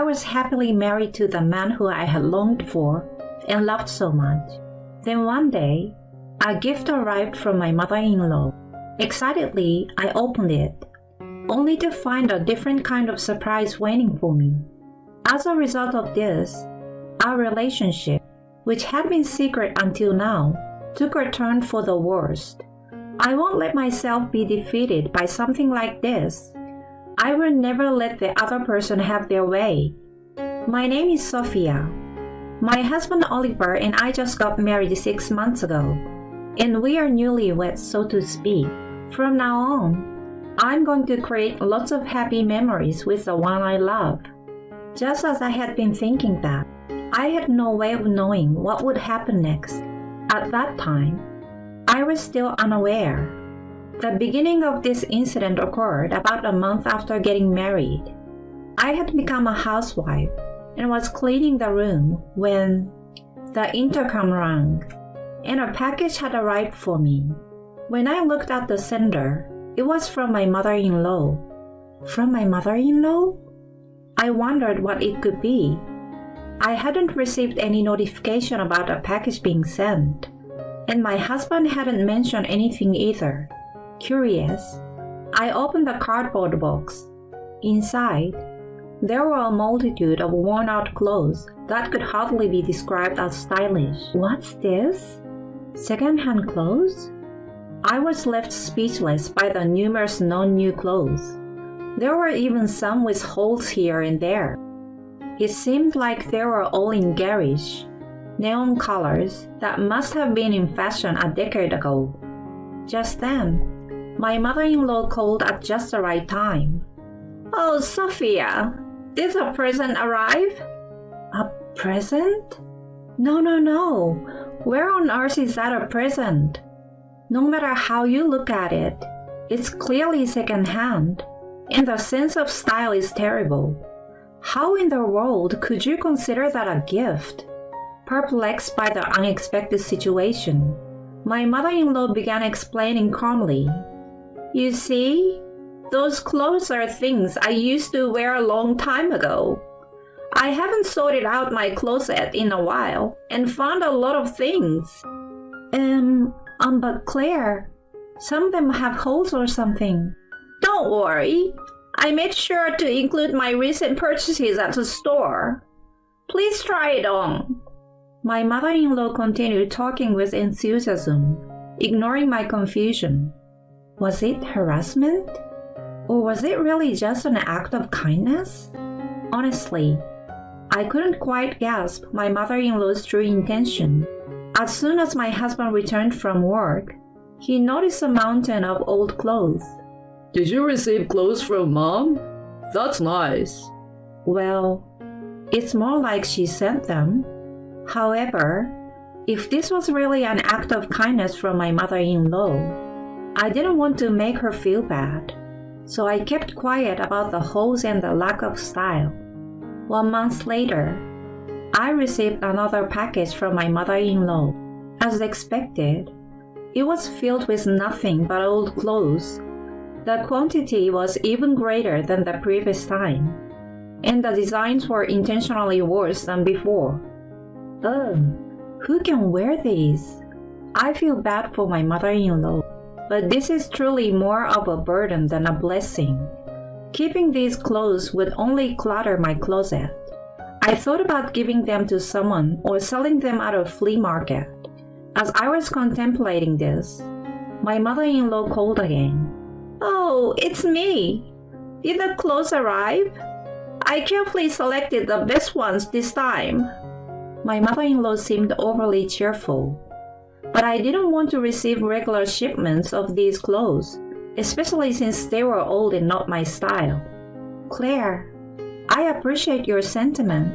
was happily married to the man who I had longed for and loved so much. Then one day, a gift arrived from my mother-in-law. Excitedly, I opened it, only to find a different kind of surprise waiting for me. As a result of this, our relationship, which had been secret until now, took a turn for the worst. I won't let myself be defeated by something like this. I will never let the other person have their way. My name is Sophia. My husband Oliver and I just got married 6 months ago, and we are newlyweds, so to speak. From now on, I'm going to create lots of happy memories with the one I love. Just as I had been thinking that, I had no way of knowing what would happen next. At that time, I was still unaware. The beginning of this incident occurred about a month after getting married. I had become a housewife and was cleaning the room when the intercom rang, and a package had arrived for me. When I looked at the sender, it was from my mother-in-law. From my mother-in-law? I wondered what it could be. I hadn't received any notification about a package being sent, and my husband hadn't mentioned anything either. Curious, I opened the cardboard box. Inside, there were a multitude of worn-out clothes that could hardly be described as stylish. What's this? Second-hand clothes? I was left speechless by the numerous non-new clothes. There were even some with holes here and there. It seemed like they were all in garish, neon colors that must have been in fashion a decade ago. Just then, my mother-in-law called at just the right time. "Oh, Sophia, did a present arrive?" "A present? No. Where on earth is that a present? No matter how you look at it, it's clearly second-hand, and the sense of style is terrible. How in the world could you consider that a gift?" Perplexed by the unexpected situation, my mother-in-law began explaining calmly. "You see, those clothes are things I used to wear a long time ago. I haven't sorted out my closet in a while and found a lot of things." But Claire, some of them have holes or something." "Don't worry. I made sure to include my recent purchases at the store. Please try it on." My mother-in-law continued talking with enthusiasm, ignoring my confusion. Was it harassment? Or was it really just an act of kindness? Honestly, I couldn't quite grasp my mother-in-law's true intention. As soon as my husband returned from work, he noticed a mountain of old clothes. "Did you receive clothes from Mom? That's nice." "Well, it's more like she sent them. However, if this was really an act of kindness from my mother-in-law, I didn't want to make her feel bad, so I kept quiet about the holes and the lack of style. 1 month later, I received another package from my mother-in-law. As expected, it was filled with nothing but old clothes. The quantity was even greater than the previous time, and the designs were intentionally worse than before. Oh, who can wear these? I feel bad for my mother-in-law, but this is truly more of a burden than a blessing. Keeping these clothes would only clutter my closet. I thought about giving them to someone or selling them at a flea market. As I was contemplating this, my mother-in-law called again. "Oh, it's me. Did the clothes arrive? I carefully selected the best ones this time." My mother-in-law seemed overly cheerful, but I didn't want to receive regular shipments of these clothes, especially since they were old and not my style. "Claire, I appreciate your sentiment,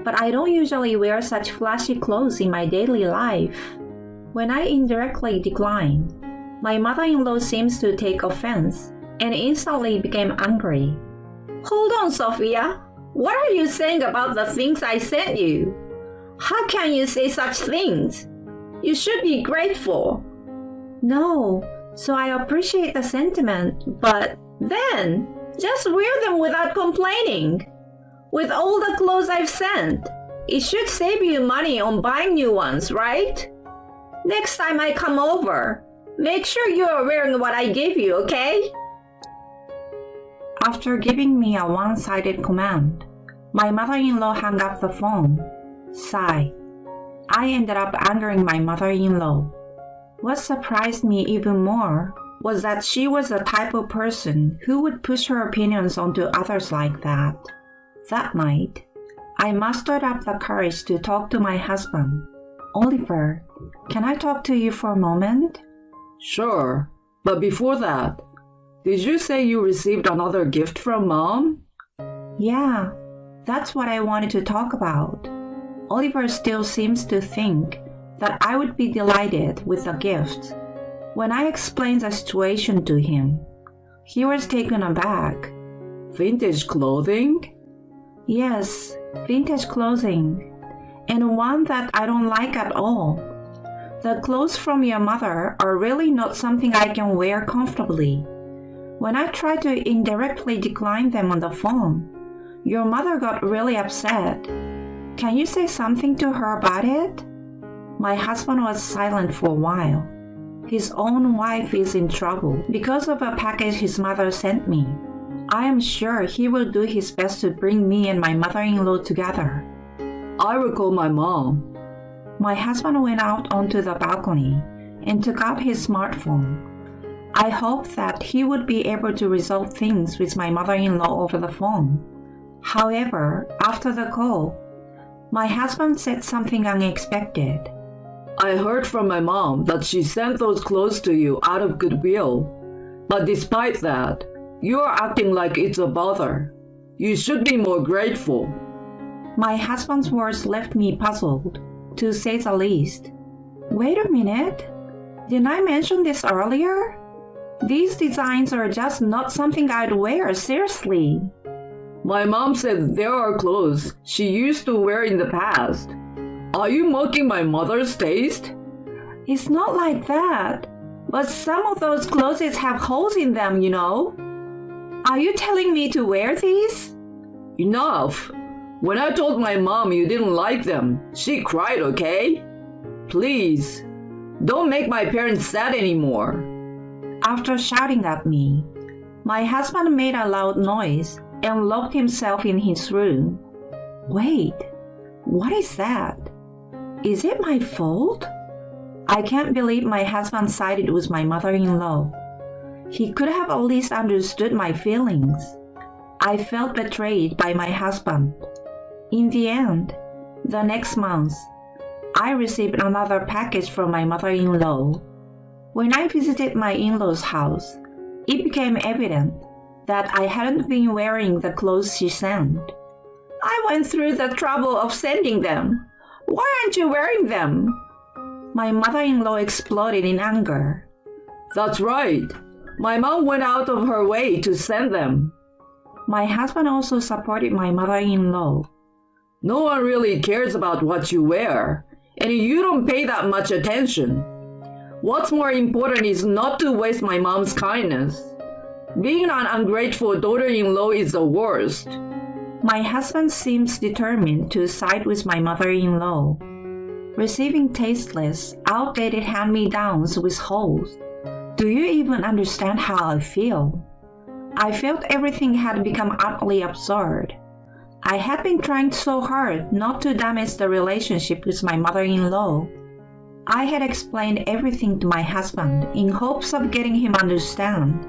but I don't usually wear such flashy clothes in my daily life." When I indirectly declined, my mother-in-law seems to take offense and instantly became angry. "Hold on, Sophia. What are you saying about the things I sent you? How can you say such things? You should be grateful." "No, so I appreciate the sentiment, but then just wear them without complaining. With all the clothes I've sent, it should save you money on buying new ones, right? Next time I come over, make sure you're wearing what I give you, okay? After giving me a one-sided command, my mother-in-law hung up the phone. Sigh. I ended up angering my mother-in-law. What surprised me even more was that she was the type of person who would push her opinions onto others like that. That night, I mustered up the courage to talk to my husband. Oliver, can I talk to you for a moment? Sure, but before that, did you say you received another gift from Mom? Yeah, that's what I wanted to talk about. Oliver still seems to think that I would be delighted with the gift. When I explained the situation to him, he was taken aback. Vintage clothing? Yes, vintage clothing, and one that I don't like at all. The clothes from your mother are really not something I can wear comfortably. When I tried to indirectly decline them on the phone, your mother got really upset. Can you say something to her about it? My husband was silent for a while. His own wife is in trouble because of a package his mother sent me. I am sure he will do his best to bring me and my mother-in-law together. I will call my mom. My husband went out onto the balcony and took out his smartphone. I hoped that he would be able to resolve things with my mother-in-law over the phone. However, after the call, my husband said something unexpected. I heard from my mom that she sent those clothes to you out of goodwill. But despite that, you are acting like it's a bother. You should be more grateful. My husband's words left me puzzled, to say the least. Wait a minute. Didn't I mention this earlier? These designs are just not something I'd wear seriously. My mom said there are clothes she used to wear in the past. Are you mocking my mother's taste? It's not like that. But some of those clothes have holes in them, you know. Are you telling me to wear these? Enough. When I told my mom you didn't like them, she cried, okay? Please, don't make my parents sad anymore. After shouting at me, my husband made a loud noise and locked himself in his room. Wait, what is that? Is it my fault? I can't believe my husband sided with my mother-in-law. He could have at least understood my feelings. I felt betrayed by my husband. In the end, the next month, I received another package from my mother-in-law. When I visited my in-laws' house, it became evident that I hadn't been wearing the clothes she sent. I went through the trouble of sending them. Why aren't you wearing them? My mother-in-law exploded in anger. That's right. My mom went out of her way to send them. My husband also supported my mother-in-law. No one really cares about what you wear, and you don't pay that much attention. What's more important is not to waste my mom's kindness. Being an ungrateful daughter-in-law is the worst. My husband seems determined to side with my mother-in-law. Receiving tasteless, outdated hand-me-downs with holes. Do you even understand how I feel? I felt everything had become utterly absurd. I had been trying so hard not to damage the relationship with my mother-in-law. I had explained everything to my husband in hopes of getting him to understand,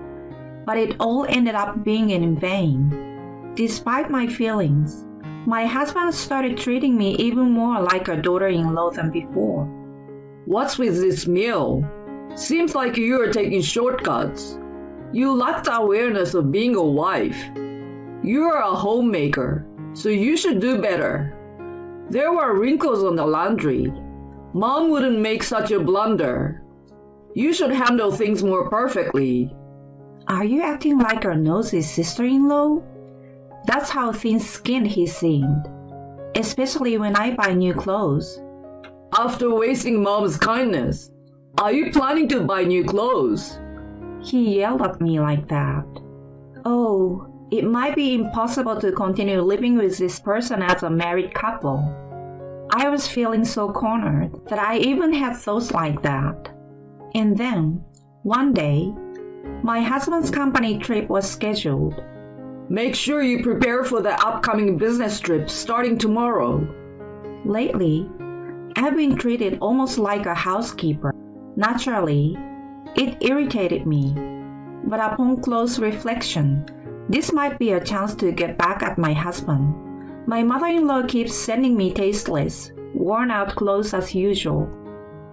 but it all ended up being in vain. Despite my feelings, my husband started treating me even more like a daughter-in-law than before. What's with this meal? Seems like you are taking shortcuts. You lack the awareness of being a wife. You are a homemaker, so you should do better. There were wrinkles on the laundry. Mom wouldn't make such a blunder. You should handle things more perfectly. Are you acting like our nosy sister-in-law? That's how thin-skinned he seemed, especially when I buy new clothes. After wasting Mom's kindness, are you planning to buy new clothes? He yelled at me like that. Oh, It might be impossible to continue living with this person as a married couple. I was feeling so cornered that I even had thoughts like that. And then, one day, my husband's company trip was scheduled. Make sure you prepare for the upcoming business trip starting tomorrow. Lately, I've been treated almost like a housekeeper. Naturally, it irritated me. But upon close reflection, this might be a chance to get back at my husband. My mother-in-law keeps sending me tasteless, worn-out clothes as usual.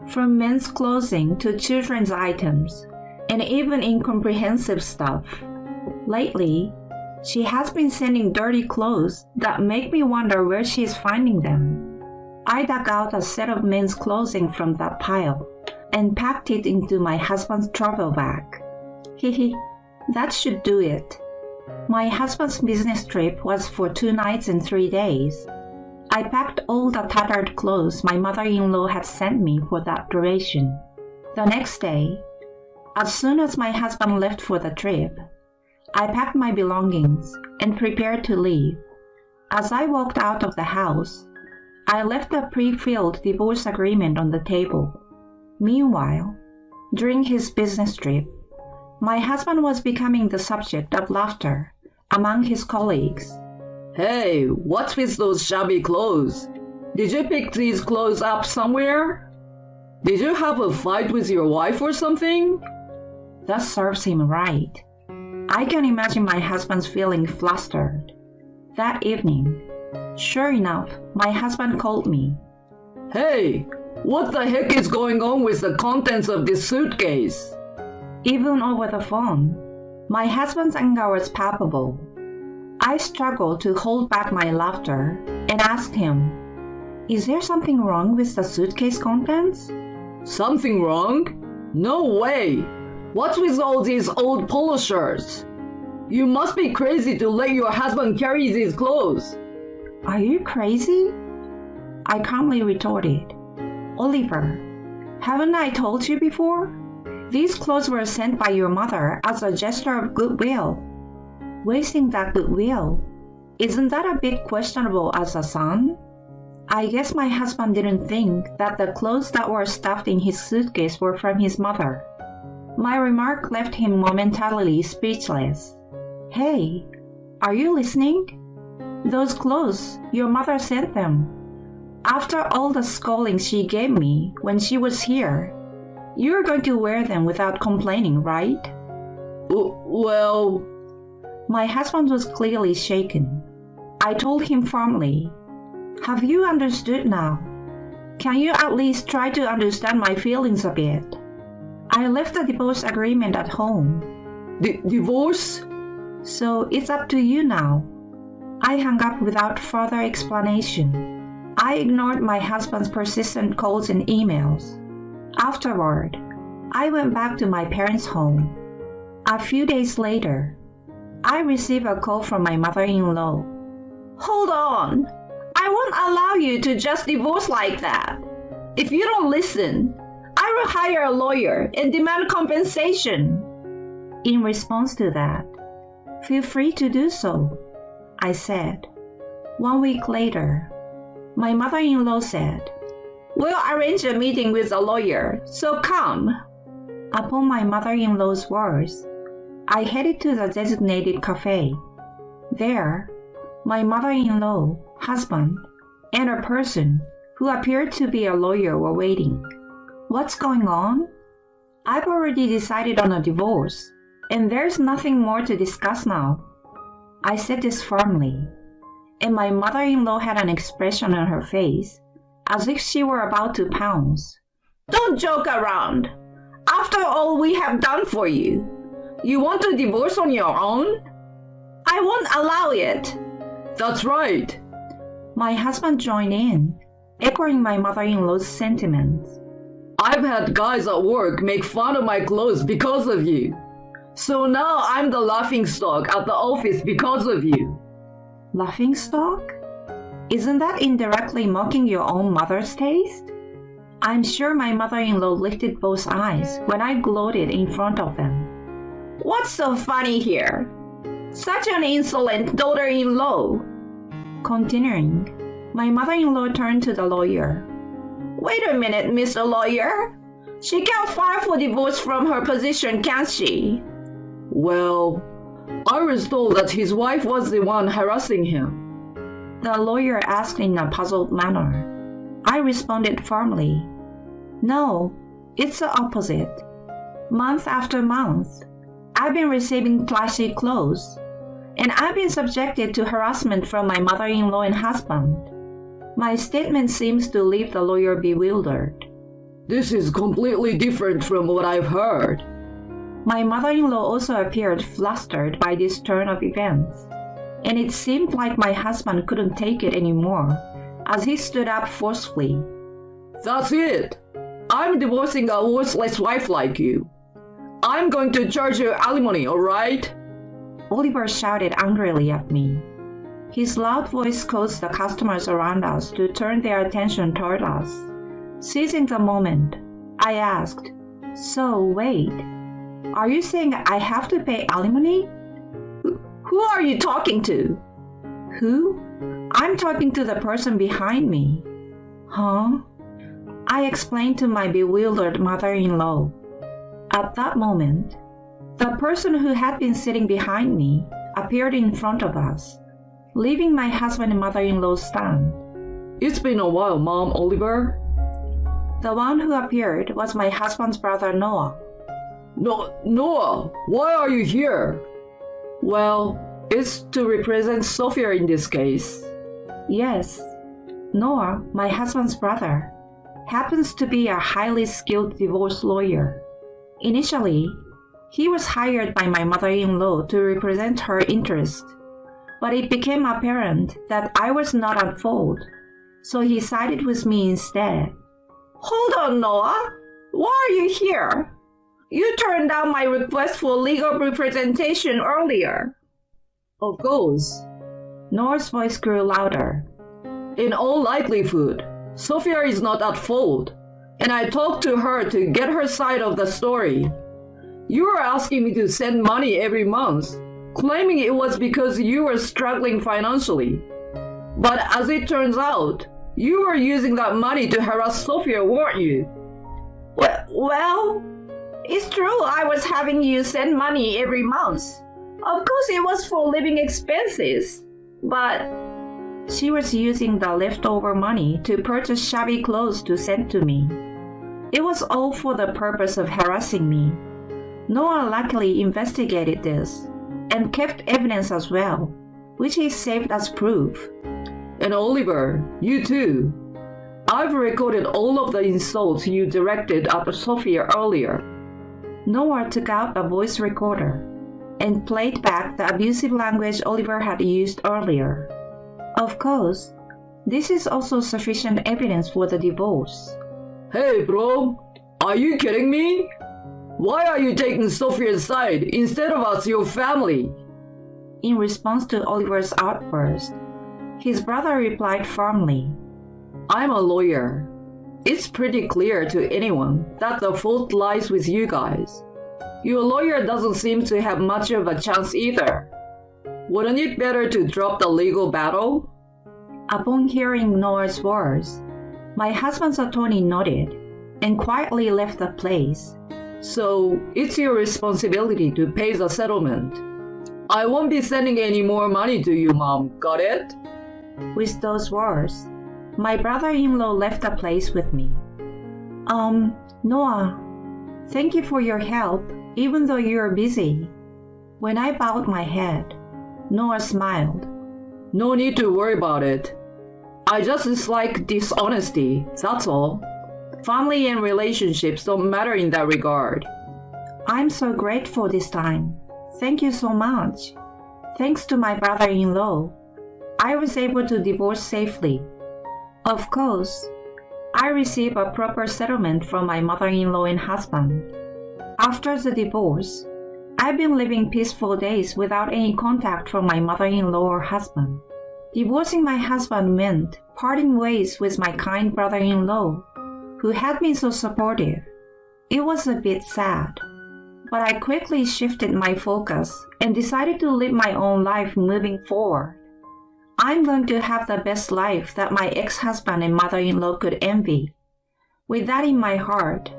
From men's clothing to children's items, and even incomprehensive stuff. Lately, she has been sending dirty clothes that make me wonder where she is finding them. I dug out a set of men's clothing from that pile and packed it into my husband's travel bag. Hehe, that should do it. My husband's business trip was for 2 nights and 3 days. I packed all the tattered clothes my mother-in-law had sent me for that duration. The next day, as soon as my husband left for the trip, I packed my belongings and prepared to leave. As I walked out of the house, I left a pre-filled divorce agreement on the table. Meanwhile, during his business trip, my husband was becoming the subject of laughter among his colleagues. Hey, what's with those shabby clothes? Did you pick these clothes up somewhere? Did you have a fight with your wife or something? That serves him right. I can imagine my husband's feeling flustered. That evening, sure enough, my husband called me. Hey, what the heck is going on with the contents of this suitcase? Even over the phone, my husband's anger was palpable. I struggled to hold back my laughter and asked him, "Is there something wrong with the suitcase contents?" Something wrong? No way! What's with all these old polo shirts? You must be crazy to let your husband carry these clothes. Are you crazy? I calmly retorted. Oliver, haven't I told you before? These clothes were sent by your mother as a gesture of goodwill. Wasting that goodwill, isn't that a bit questionable as a son? I guess my husband didn't think that the clothes that were stuffed in his suitcase were from his mother. My remark left him momentarily speechless. Hey, are you listening? Those clothes, your mother sent them. After all the scolding she gave me when she was here, you're going to wear them without complaining, right? Well... My husband was clearly shaken. I told him firmly, "Have you understood now? Can you at least try to understand my feelings a bit? I left the divorce agreement at home." Divorce? So it's up to you now. I hung up without further explanation. I ignored my husband's persistent calls and emails. Afterward, I went back to my parents' home. A few days later, I received a call from my mother-in-law. "Hold on! I won't allow you to just divorce like that. If you don't listen, I will hire a lawyer and demand compensation." In response to that, "Feel free to do so," I said. 1 week later, my mother-in-law said, "We'll arrange a meeting with a lawyer, so come." Upon my mother-in-law's words, I headed to the designated cafe. There, my mother-in-law, husband, and a person who appeared to be a lawyer were waiting. "What's going on?" "I've already decided on a divorce, and there's nothing more to discuss now." I said this firmly, and my mother-in-law had an expression on her face as if she were about to pounce. "Don't joke around. After all we have done for you, you want to divorce on your own? I won't allow it." That's right. My husband joined in, echoing my mother-in-law's sentiments. I've had guys at work make fun of my clothes because of you. So now I'm the laughingstock at the office because of you. Laughingstock? Isn't that indirectly mocking your own mother's taste? I'm sure my mother-in-law lifted both eyes when I gloated in front of them. "What's so funny here? Such an insolent daughter-in-law. Continuing, my mother-in-law turned to the lawyer. Wait a minute, Mr. Lawyer. She can't file for divorce from her position, can she? Well, I was told that his wife was the one harassing him. The lawyer asked in a puzzled manner. I responded firmly. No, it's the opposite. Month after month, I've been receiving flashy clothes, and I've been subjected to harassment from my mother-in-law and husband. My statement seems to leave the lawyer bewildered. This is completely different from what I've heard. My mother-in-law also appeared flustered by this turn of events, and it seemed like my husband couldn't take it anymore as he stood up forcefully. That's it. I'm divorcing a worthless wife like you. I'm going to charge you alimony, all right? Oliver shouted angrily at me. His loud voice caused the customers around us to turn their attention toward us. Seizing the moment, I asked, So, wait, are you saying I have to pay alimony? Who are you talking to? Who? I'm talking to the person behind me. Huh? I explained to my bewildered mother-in-law. At that moment, the person who had been sitting behind me appeared in front of us, leaving my husband and mother-in-law stand. It's been a while, Mom, Oliver. The one who appeared was my husband's brother Noah. Noah, why are you here? Well, it's to represent Sophia in this case. Yes, Noah, my husband's brother, happens to be a highly skilled divorce lawyer. Initially, he was hired by my mother-in-law to represent her interest, but it became apparent that I was not at fault, so he sided with me instead. Hold on, Noah. Why are you here? You turned down my request for legal representation earlier. Of course. Noah's voice grew louder. In all likelihood, Sophia is not at fault, and I talked to her to get her side of the story. You were asking me to send money every month, claiming it was because you were struggling financially. But as it turns out, you were using that money to harass Sophia, weren't you? Well, it's true I was having you send money every month. Of course it was for living expenses, but she was using the leftover money to purchase shabby clothes to send to me. It was all for the purpose of harassing me. Noah luckily investigated this and kept evidence as well, which he saved as proof. And Oliver, you too. I've recorded all of the insults you directed at Sophia earlier. Noah took out a voice recorder and played back the abusive language Oliver had used earlier. Of course, this is also sufficient evidence for the divorce. Hey bro, are you kidding me? Why are you taking Sophia's side instead of us, your family? In response to Oliver's outburst, his brother replied firmly, I'm a lawyer. It's pretty clear to anyone that the fault lies with you guys. Your lawyer doesn't seem to have much of a chance either. Wouldn't it better to drop the legal battle? Upon hearing Noah's words, my husband's attorney nodded and quietly left the place. So it's your responsibility to pay the settlement. I won't be sending any more money to you, Mom. Got it? With those words, my brother-in-law left the place with me. Noah, thank you for your help, even though you're busy. When I bowed my head, Noah smiled. No need to worry about it. I just dislike dishonesty, that's all. Family and relationships don't matter in that regard. I'm so grateful this time. Thank you so much. Thanks to my brother-in-law, I was able to divorce safely. Of course, I received a proper settlement from my mother-in-law and husband. After the divorce, I've been living peaceful days without any contact from my mother-in-law or husband. Divorcing my husband meant parting ways with my kind brother-in-law, who had been so supportive. It was a bit sad. But I quickly shifted my focus and decided to live my own life moving forward. I'm going to have the best life that my ex-husband and mother-in-law could envy. With that in my heart,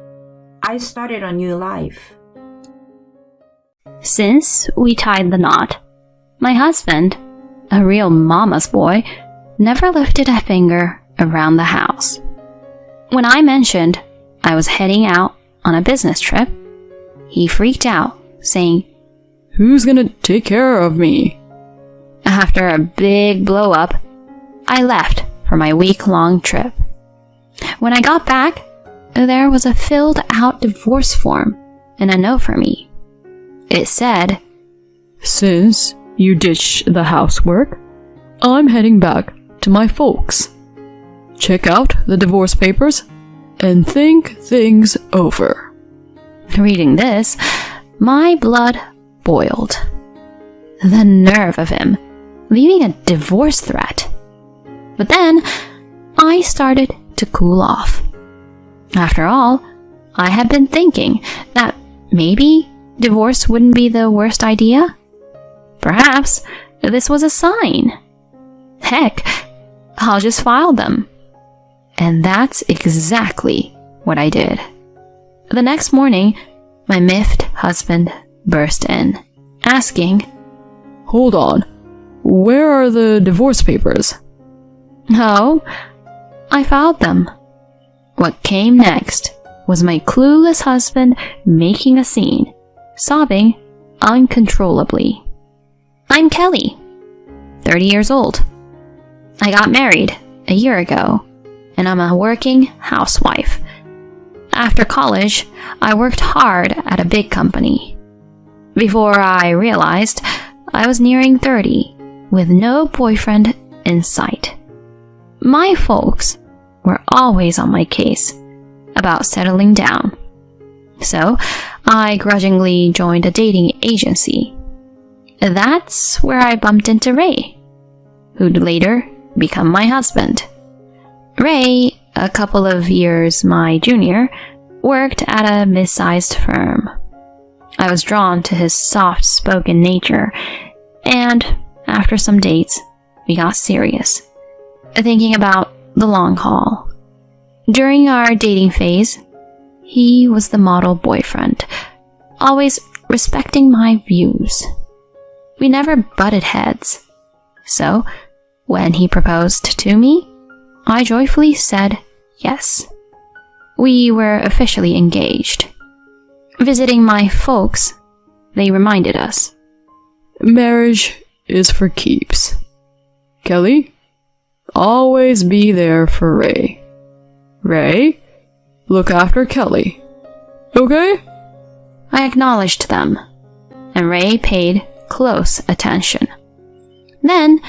I started a new life. Since we tied the knot, my husband, a real mama's boy, never lifted a finger around the house. When I mentioned I was heading out on a business trip, he freaked out, saying, "Who's gonna take care of me?" After a big blow-up, I left for my week-long trip. When I got back, there was a filled-out divorce form and a note for me. It said, "Since you ditched the housework, I'm heading back to my folks. Check out the divorce papers and think things over." Reading this, my blood boiled. The nerve of him, leaving a divorce threat. But then, I started to cool off. After all, I had been thinking that maybe divorce wouldn't be the worst idea. Perhaps this was a sign. Heck, I'll just file them. And that's exactly what I did. The next morning, my miffed husband burst in, asking, "Hold on, where are the divorce papers?" "Oh, I filed them." What came next was my clueless husband making a scene, sobbing uncontrollably. I'm Kelly, 30 years old. I got married a year ago, and I'm a working housewife. After college, I worked hard at a big company. Before I realized, I was nearing 30, with no boyfriend in sight. My folks were always on my case about settling down. So, I grudgingly joined a dating agency. That's where I bumped into Ray, who'd later become my husband. Ray, a couple of years my junior, worked at a mid-sized firm. I was drawn to his soft-spoken nature, and after some dates, we got serious, thinking about the long haul. During our dating phase, he was the model boyfriend, always respecting my views. We never butted heads, so when he proposed to me, I joyfully said yes. We were officially engaged. Visiting my folks, they reminded us, "Marriage is for keeps. Kelly, always be there for Ray. Ray, look after Kelly. Okay?" I acknowledged them, and Ray paid close attention. Then,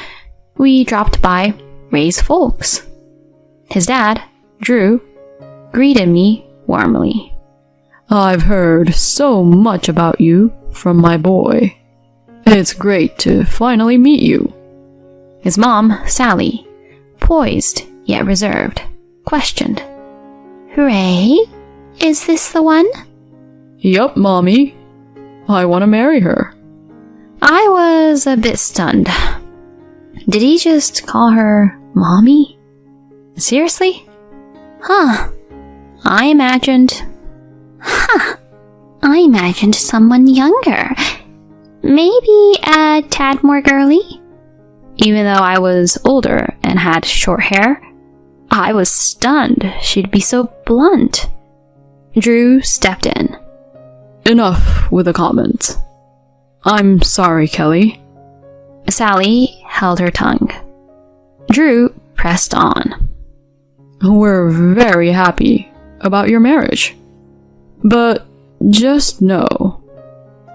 we dropped by Ray's folks. His dad, Drew, greeted me warmly. "I've heard so much about you from my boy. It's great to finally meet you." His mom, Sally, poised yet reserved, questioned, "Ray, is this the one?" "Yup, Mommy. I want to marry her." I was a bit stunned. Did he just call her Mommy? Seriously? I imagined someone younger. Maybe a tad more girly? Even though I was older and had short hair, I was stunned she'd be so blunt. Drew stepped in. "Enough with the comments. I'm sorry, Kelly." Sally held her tongue. Drew pressed on. "We're very happy about your marriage. But just know..."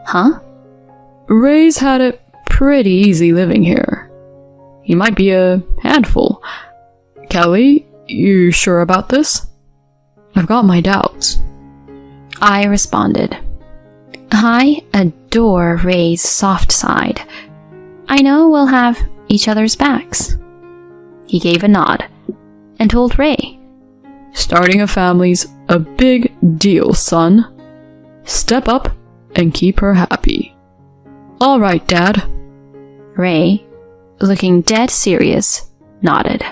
Huh? "Ray's had it pretty easy living here. He might be a handful. Kelly, you sure about this? I've got my doubts." I responded, "I adore Ray's soft side. I know we'll have each other's backs." He gave a nod and told Ray, "Starting a family's a big deal, son. Step up and keep her happy. All right, Dad. Ray, looking dead serious, nodded.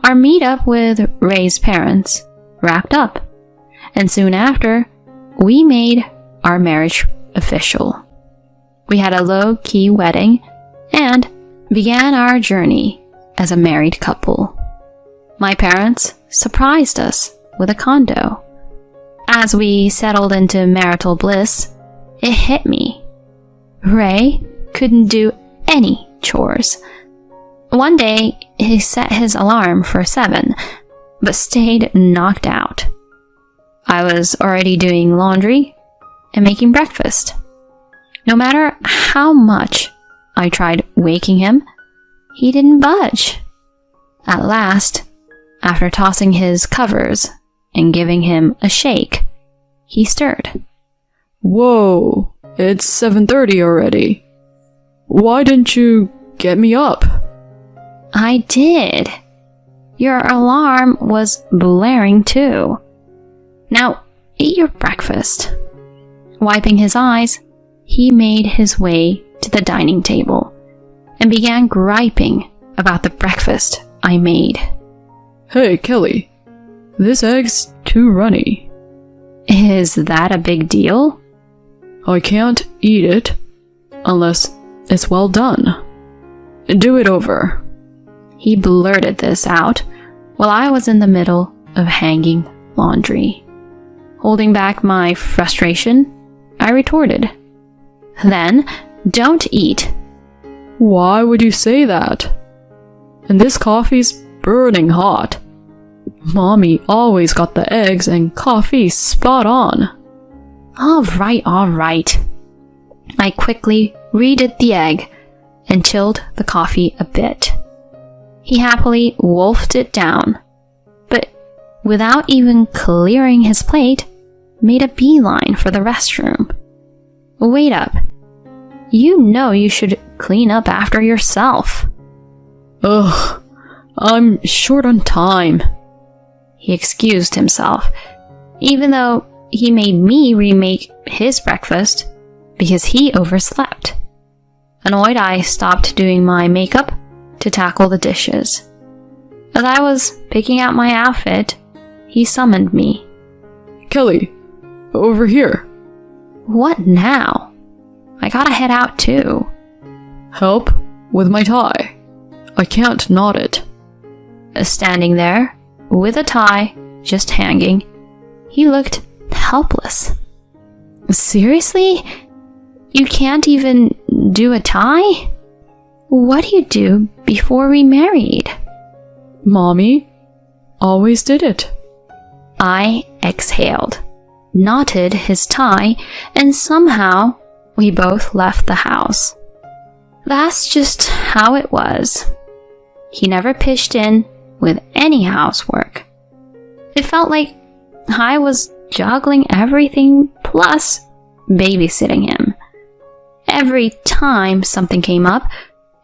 Our meetup with Ray's parents wrapped up, and soon after, we made our marriage official. We had a low-key wedding and began our journey as a married couple. My parents surprised us with a condo. As we settled into marital bliss, it hit me. Ray couldn't do any chores. One day, he set his alarm for 7, but stayed knocked out. I was already doing laundry and making breakfast. No matter how much I tried waking him, he didn't budge. At last, after tossing his covers and giving him a shake, he stirred. Whoa, it's 7:30 already. Why didn't you get me up? I did. Your alarm was blaring too. Now, eat your breakfast. Wiping his eyes, he made his way to the dining table and began griping about the breakfast I made. Hey, Kelly, this egg's too runny. Is that a big deal? I can't eat it unless it's well done. Do it over. He blurted this out while I was in the middle of hanging laundry. Holding back my frustration, I retorted, "Then don't eat." Why would you say that? And this coffee's burning hot. Mommy always got the eggs and coffee spot on. All right. I quickly redid the egg and chilled the coffee a bit. He happily wolfed it down, but without even clearing his plate, made a beeline for the restroom. Wait up. You know you should clean up after yourself. Ugh, I'm short on time. He excused himself, even though he made me remake his breakfast because he overslept. Annoyed, I stopped doing my makeup to tackle the dishes. As I was picking out my outfit, he summoned me. Kelly, over here. What now? I gotta head out too. Help with my tie. I can't knot it. Standing there, with a tie just hanging, he looked helpless. Seriously? You can't even do a tie? What do you do before we married? Mommy always did it. I exhaled, knotted his tie, and somehow we both left the house. That's just how it was. He never pitched in with any housework. It felt like I was juggling everything plus babysitting him. Every time something came up,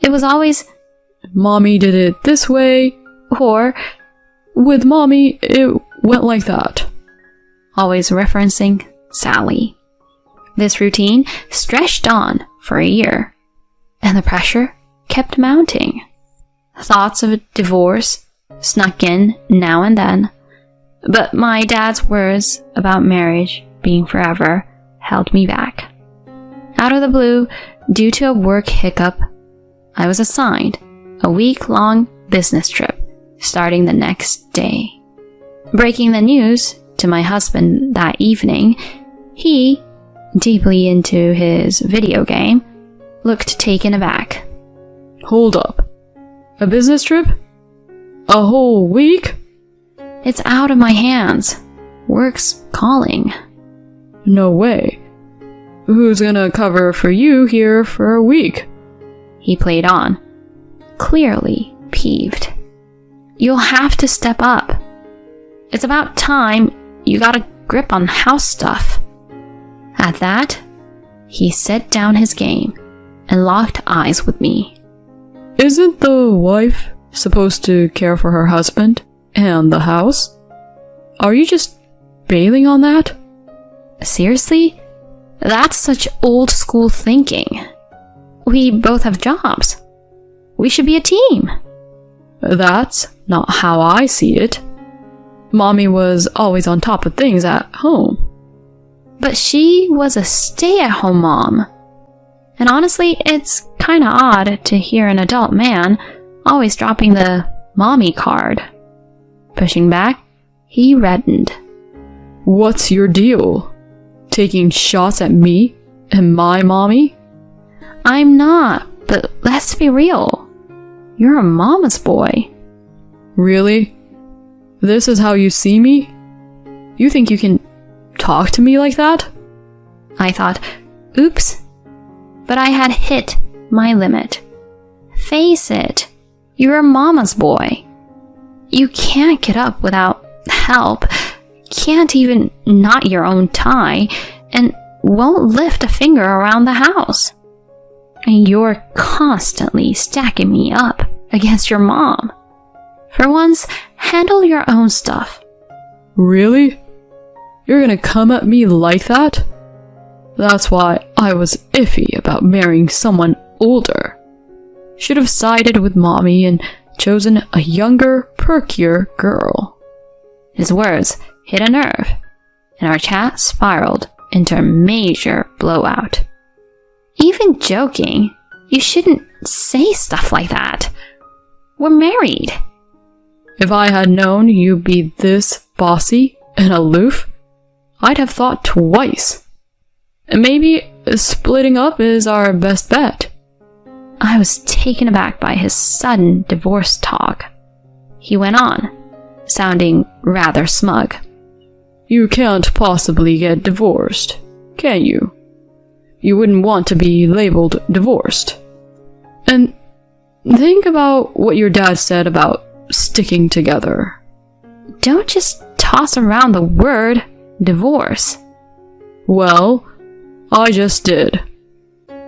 it was always, Mommy did it this way, or with Mommy it went like that. Always referencing Sally. This routine stretched on for a year, and the pressure kept mounting. Thoughts of a divorce snuck in now and then, but my dad's words about marriage being forever held me back. Out of the blue, due to a work hiccup, I was assigned a week-long business trip starting the next day. Breaking the news to my husband that evening, he, deeply into his video game, looked taken aback. Hold up. A business trip? A whole week? It's out of my hands. Work's calling. No way. Who's gonna cover for you here for a week? He played on, clearly peeved. You'll have to step up. It's about time you got a grip on house stuff. At that, he set down his game and locked eyes with me. Isn't the wife supposed to care for her husband and the house? Are you just bailing on that? Seriously? That's such old school thinking. We both have jobs. We should be a team. That's not how I see it. Mommy was always on top of things at home. But she was a stay-at-home mom. And honestly, it's kinda odd to hear an adult man always dropping the mommy card. Pushing back, he reddened. What's your deal? Taking shots at me and my mommy? I'm not, but let's be real. You're a mama's boy. Really? This is how you see me? You think you can talk to me like that? I thought, oops. But I had hit my limit. Face it, you're a mama's boy. You can't get up without help, can't even knot your own tie, and won't lift a finger around the house. And you're constantly stacking me up against your mom. For once, handle your own stuff. Really? You're gonna come at me like that? That's why I was iffy about marrying someone older. Should have sided with mommy and chosen a younger, perkier girl. His words hit a nerve, and our chat spiraled into a major blowout. Even joking, you shouldn't say stuff like that. We're married. If I had known you'd be this bossy and aloof, I'd have thought twice. And maybe splitting up is our best bet. I was taken aback by his sudden divorce talk. He went on, sounding rather smug. You can't possibly get divorced, can you? You wouldn't want to be labeled divorced. And think about what your dad said about sticking together. Don't just toss around the word divorce. Well, I just did.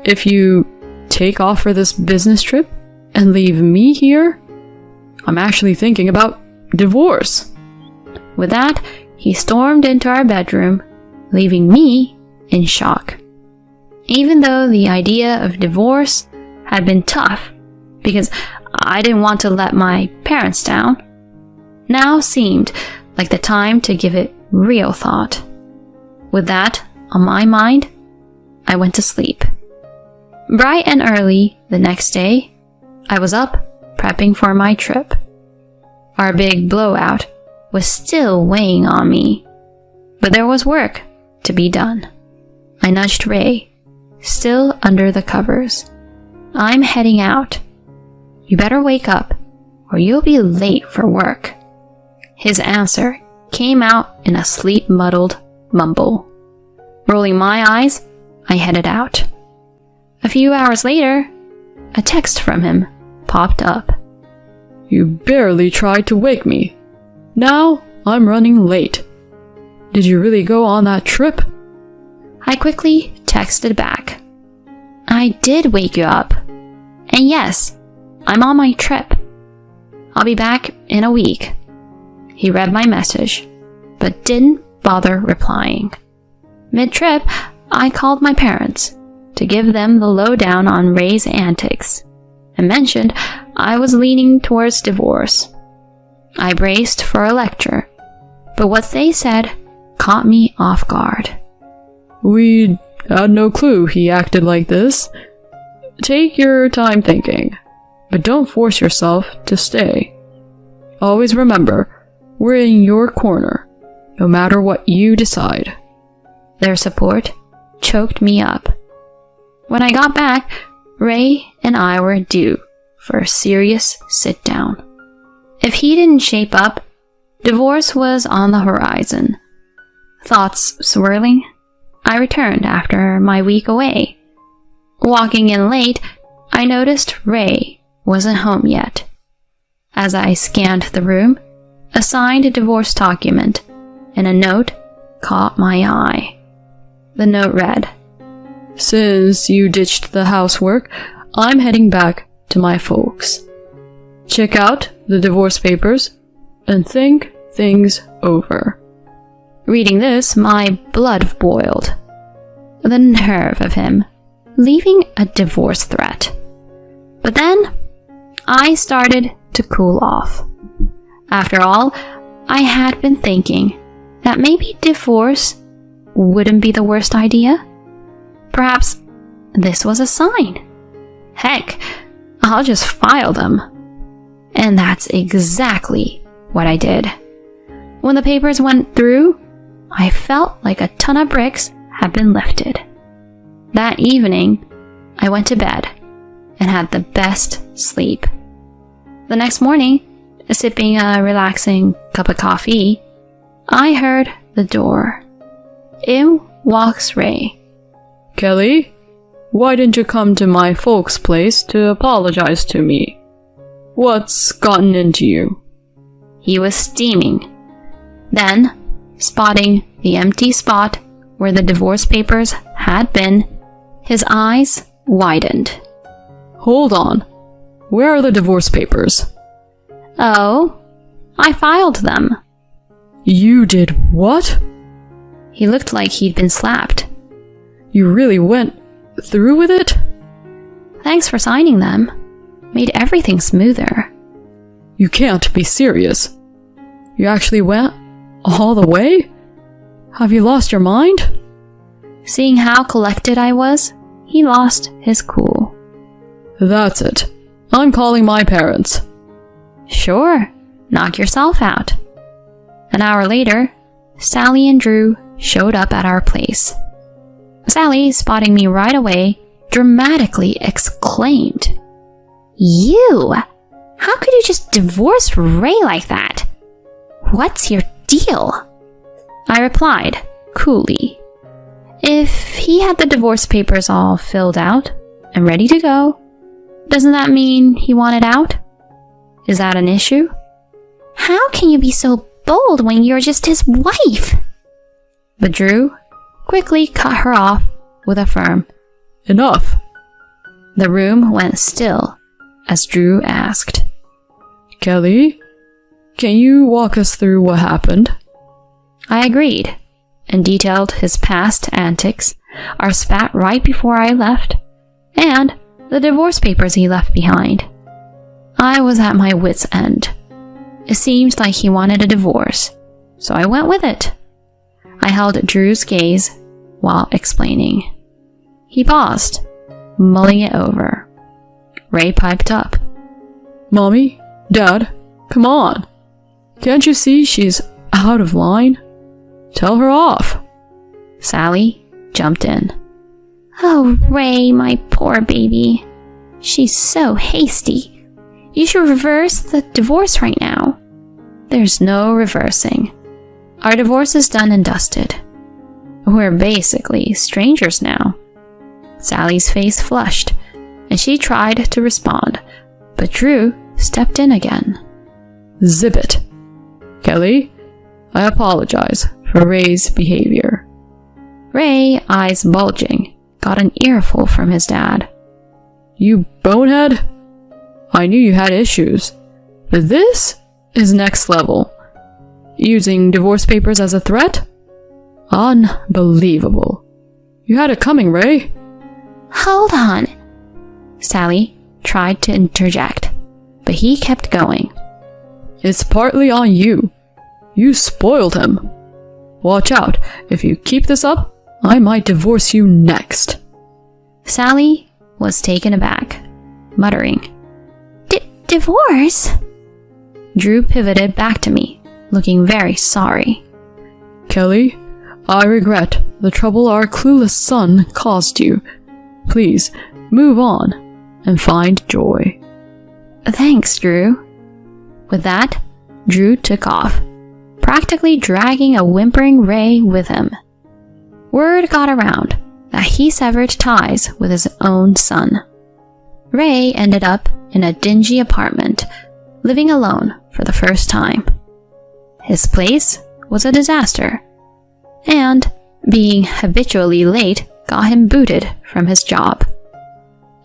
If you take off for this business trip and leave me here, I'm actually thinking about divorce. With that, he stormed into our bedroom, leaving me in shock. Even though the idea of divorce had been tough, because I didn't want to let my parents down, now seemed like the time to give it real thought. With that on my mind, I went to sleep. Bright and early the next day, I was up prepping for my trip. Our big blowout was still weighing on me, but there was work to be done. I nudged Ray, still under the covers. I'm heading out. You better wake up, or you'll be late for work. His answer came out in a sleep-muddled mumble. Rolling my eyes, I headed out. A few hours later, a text from him popped up. You barely tried to wake me. Now I'm running late. Did you really go on that trip? I quickly texted back. I did wake you up. And yes, I'm on my trip. I'll be back in a week. He read my message, but didn't bother replying. Mid-trip, I called my parents to give them the lowdown on Ray's antics and mentioned I was leaning towards divorce. I braced for a lecture, but what they said caught me off guard. We had no clue he acted like this. Take your time thinking, but don't force yourself to stay. Always remember, we're in your corner, no matter what you decide. Their support choked me up. When I got back, Ray and I were due for a serious sit-down. If he didn't shape up, divorce was on the horizon. Thoughts swirling, I returned after my week away. Walking in late, I noticed Ray wasn't home yet. As I scanned the room, a signed divorce document and a note caught my eye. The note read, Since you ditched the housework, I'm heading back to my folks. Check out the divorce papers and think things over. Reading this, my blood boiled. The nerve of him, leaving a divorce threat. But then, I started to cool off. After all, I had been thinking that maybe divorce wouldn't be the worst idea. Perhaps this was a sign. Heck, I'll just file them. And that's exactly what I did. When the papers went through, I felt like a ton of bricks had been lifted. That evening, I went to bed and had the best sleep. The next morning, sipping a relaxing cup of coffee, I heard the door. In walks Ray. Kelly, why didn't you come to my folks' place to apologize to me? What's gotten into you? He was steaming. Then, spotting the empty spot where the divorce papers had been, his eyes widened. Hold on. Where are the divorce papers? Oh, I filed them. You did what? He looked like he'd been slapped. You really went through with it? Thanks for signing them. Made everything smoother. You can't be serious. You actually went all the way? Have you lost your mind? Seeing how collected I was, he lost his cool. That's it. I'm calling my parents. Sure, knock yourself out. An hour later, Sally and Drew showed up at our place. Sally, spotting me right away, dramatically exclaimed, "You! How could you just divorce Ray like that? What's your deal?" I replied, coolly, "If he had the divorce papers all filled out and ready to go, doesn't that mean he wanted out? Is that an issue?" "How can you be so bold when you're just his wife?" But Drew quickly cut her off with a firm, Enough. The room went still as Drew asked, Kelly, can you walk us through what happened? I agreed and detailed his past antics, our spat right before I left, and the divorce papers he left behind. I was at my wit's end. It seemed like he wanted a divorce, so I went with it. I held Drew's gaze while explaining. He paused, mulling it over. Ray piped up. Mommy, Dad, come on. Can't you see she's out of line? Tell her off. Sally jumped in. "Oh, Ray, my poor baby. She's so hasty. You should reverse the divorce right now." "There's no reversing. Our divorce is done and dusted. We're basically strangers now." Sally's face flushed, and she tried to respond, but Drew stepped in again. Zip it. Kelly, I apologize for Ray's behavior. Ray, eyes bulging, got an earful from his dad. You bonehead? I knew you had issues, but this is next level. Using divorce papers as a threat? Unbelievable. You had it coming, Ray. "Hold on." Sally tried to interject, but he kept going. It's partly on you. You spoiled him. Watch out. If you keep this up, I might divorce you next. Sally was taken aback, muttering, "Divorce?" Drew pivoted back to me, looking very sorry. Kelly, I regret the trouble our clueless son caused you. Please, move on and find joy. "Thanks, Drew." With that, Drew took off, practically dragging a whimpering Ray with him. Word got around that he severed ties with his own son. Ray ended up in a dingy apartment, living alone for the first time. His place was a disaster, and being habitually late got him booted from his job.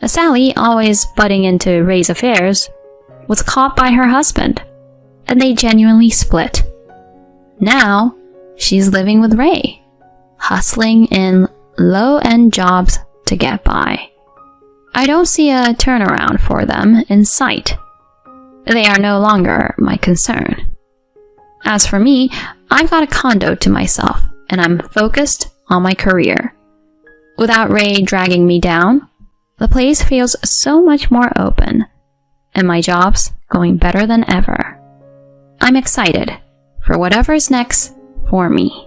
Sally, always butting into Ray's affairs, was caught by her husband, and they genuinely split. Now, she's living with Ray, hustling in low-end jobs to get by. I don't see a turnaround for them in sight. They are no longer my concern. As for me, I've got a condo to myself, and I'm focused on my career. Without Ray dragging me down, the place feels so much more open, and my job's going better than ever. I'm excited for whatever's next for me.